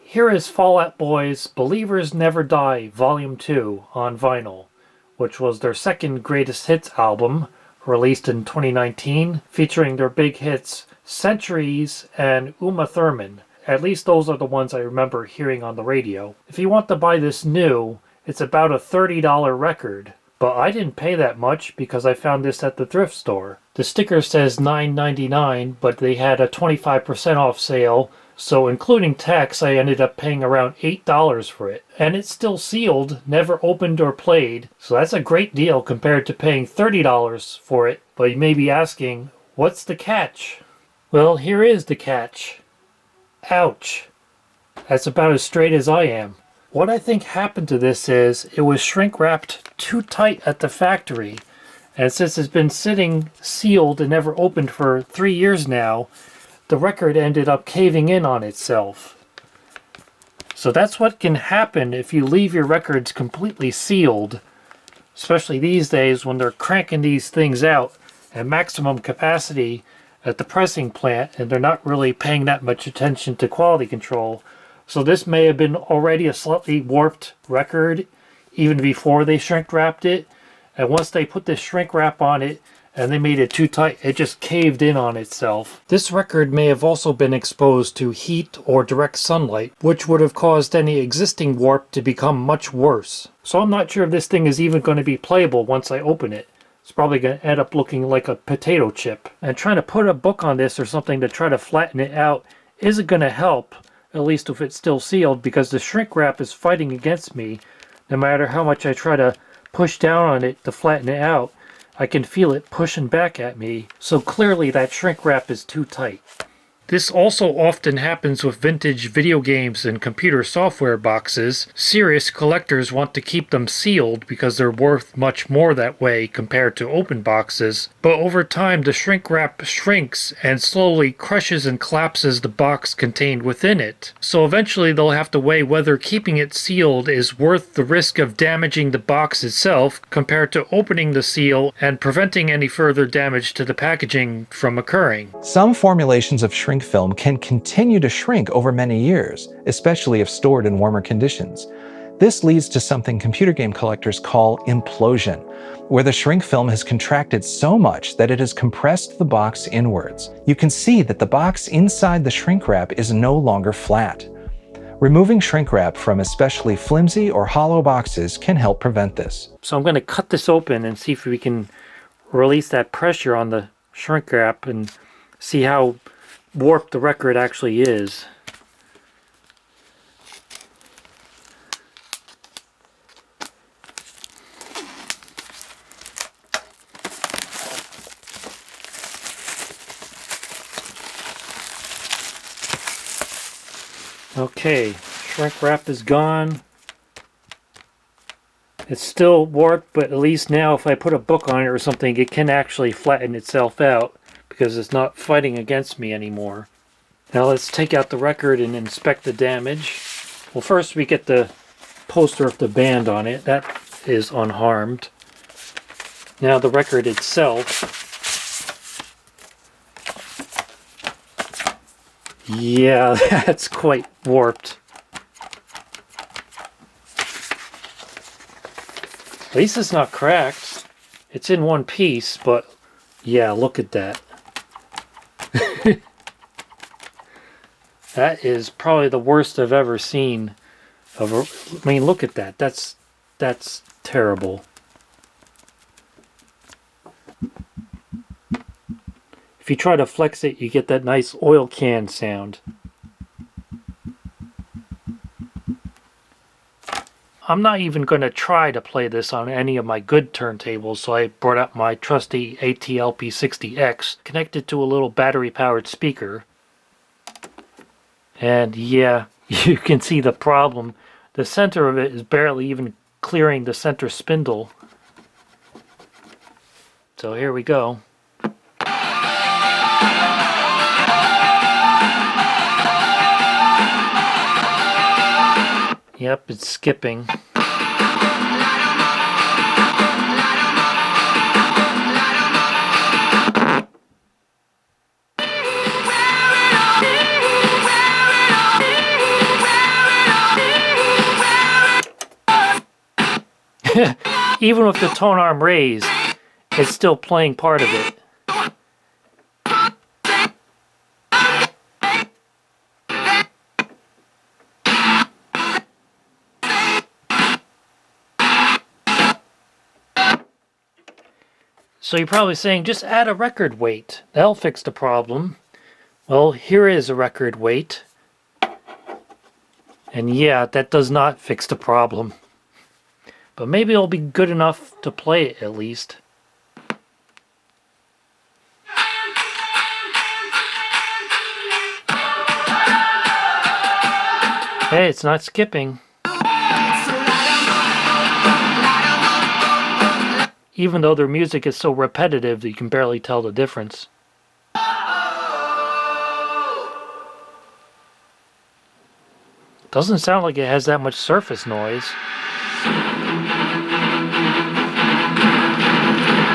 Here is Fall Out Boy's Believers Never Die Volume 2 on vinyl, which was their second greatest hits album, released in 2019, featuring their big hits Centuries and Uma Thurman. At least those are the ones I remember hearing on the radio. If you want to buy this new, it's about a $30 record, but I didn't pay that much because I found this at the thrift store. The sticker says $9.99, but they had a 25% off sale, so including tax I ended up paying around $8 for it. And it's still sealed, never opened or played, so that's a great deal compared to paying $30 for it. But you may be asking, what's the catch? Well, here is the catch. Ouch. That's about as straight as I am. What I think happened to this is it was shrink wrapped too tight at the factory, and since it's been sitting sealed and never opened for 3 years now, the record ended up caving in on itself. So that's what can happen if you leave your records completely sealed, especially these days when they're cranking these things out at maximum capacity at the pressing plant and they're not really paying that much attention to quality control. So this may have been already a slightly warped record even before they shrink wrapped it, and once they put this shrink wrap on it and they made it too tight, it just caved in on itself. This record may have also been exposed to heat or direct sunlight, which would have caused any existing warp to become much worse. So I'm not sure if this thing is even going to be playable once I open it. It's probably going to end up looking like a potato chip. And trying to put a book on this or something to try to flatten it out isn't going to help, at least if it's still sealed, because the shrink wrap is fighting against me. No matter how much I try to push down on it to flatten it out, I can feel it pushing back at me, so clearly that shrink wrap is too tight. This also often happens with vintage video games and computer software boxes. Serious collectors want to keep them sealed because they're worth much more that way compared to open boxes. But over time the shrink wrap shrinks and slowly crushes and collapses the box contained within it. So eventually they'll have to weigh whether keeping it sealed is worth the risk of damaging the box itself compared to opening the seal and preventing any further damage to the packaging from occurring. Some formulations of shrink film can continue to shrink over many years, especially if stored in warmer conditions. This leads to something computer game collectors call implosion, where the shrink film has contracted so much that it has compressed the box inwards. You can see that the box inside the shrink wrap is no longer flat. Removing shrink wrap from especially flimsy or hollow boxes can help prevent this. So I'm going to cut this open and see if we can release that pressure on the shrink wrap and see how warped the record actually is. Okay, shrink wrap is gone. It's still warped, but at least now if I put a book on it or something, it can actually flatten itself out because it's not fighting against me anymore. Now let's take out the record and inspect the damage. Well, first we get the poster of the band on it. That is unharmed. Now the record itself. Yeah, that's quite warped. At least it's not cracked. It's in one piece, but yeah, look at that. That is probably the worst I've ever seen. I mean, look at that. That's terrible. If you try to flex it, you get that nice oil can sound. I'm not even going to try to play this on any of my good turntables, so I brought out my trusty ATL-P60X, connected to a little battery-powered speaker. And yeah, you can see the problem. The center of it is barely even clearing the center spindle. So here we go. Yep, it's skipping. Even with the tone arm raised, it's still playing part of it. So you're probably saying, just add a record weight. That'll fix the problem. Well, here is a record weight. And yeah, that does not fix the problem. But maybe it'll be good enough to play it at least. Hey, it's not skipping. Even though their music is so repetitive that you can barely tell the difference. Doesn't sound like it has that much surface noise.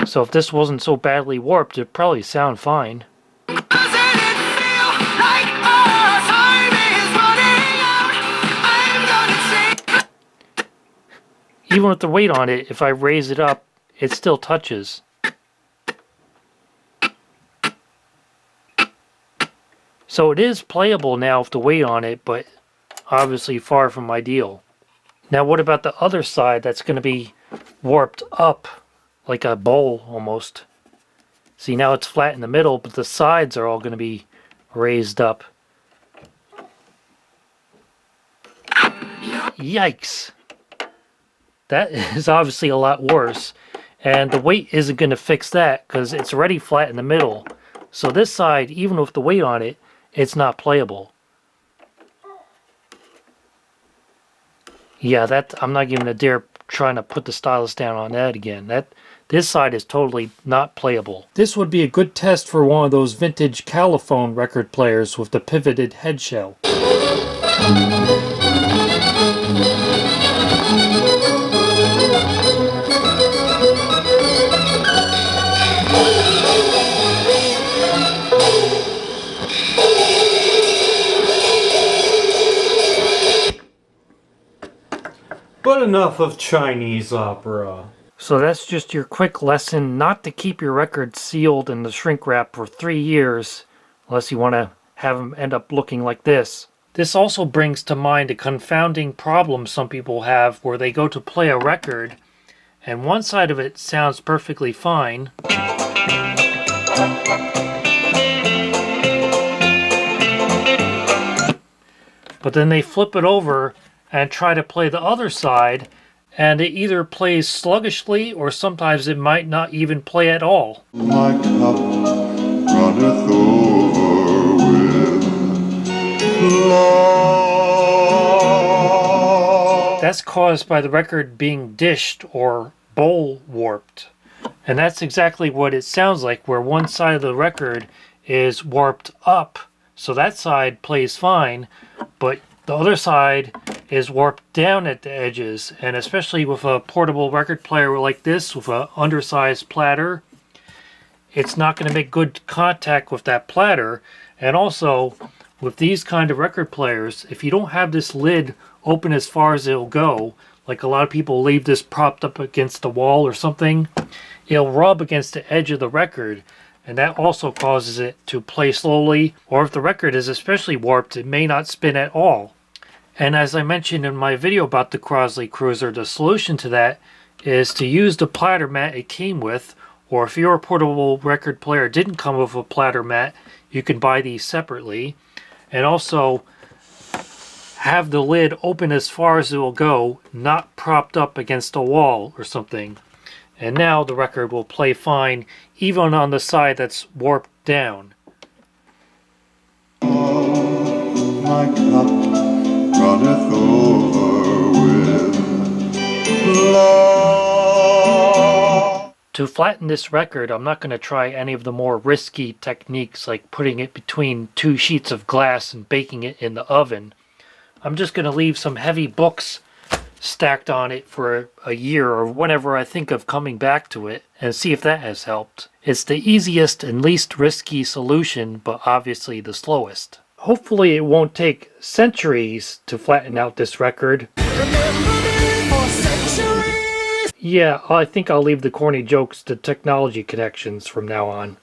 So if this wasn't so badly warped, it'd probably sound fine. Even with the weight on it, if I raise it up, it still touches. So it is playable now with the weight on it, but obviously far from ideal. Now what about the other side that's going to be warped up like a bowl almost? See, now it's flat in the middle, but the sides are all going to be raised up. Yikes! That is obviously a lot worse. And the weight isn't going to fix that because it's already flat in the middle. So this side, even with the weight on it, it's not playable. Yeah, I'm not even a dare trying to put the stylus down on that again. This side is totally not playable. This would be a good test for one of those vintage Caliphone record players with the pivoted head shell. But enough of Chinese opera. So that's just your quick lesson not to keep your records sealed in the shrink wrap for 3 years unless you want to have them end up looking like this. This also brings to mind a confounding problem some people have where they go to play a record and one side of it sounds perfectly fine, but then they flip it over and try to play the other side, and it either plays sluggishly or sometimes it might not even play at all. My cup runneth over with love. That's caused by the record being dished or bowl warped. And that's exactly what it sounds like, where one side of the record is warped up, so that side plays fine, but the other side is warped down at the edges. And especially with a portable record player like this, with an undersized platter, it's not going to make good contact with that platter. And also, with these kind of record players, if you don't have this lid open as far as it'll go, like a lot of people leave this propped up against the wall or something, it'll rub against the edge of the record, and that also causes it to play slowly, or if the record is especially warped, it may not spin at all. And as I mentioned in my video about the Crosley Cruiser, the solution to that is to use the platter mat it came with, or if your portable record player didn't come with a platter mat, you can buy these separately. And also have the lid open as far as it will go, not propped up against a wall or something. And now the record will play fine, even on the side that's warped down. My cup runneth over with love. To flatten this record, I'm not going to try any of the more risky techniques like putting it between 2 sheets of glass and baking it in the oven. I'm just going to leave some heavy books stacked on it for a year or whenever I think of coming back to it and see if that has helped. It's the easiest and least risky solution, but obviously the slowest. Hopefully it won't take centuries to flatten out this record. Yeah, I think I'll leave the corny jokes to technology connections from now on.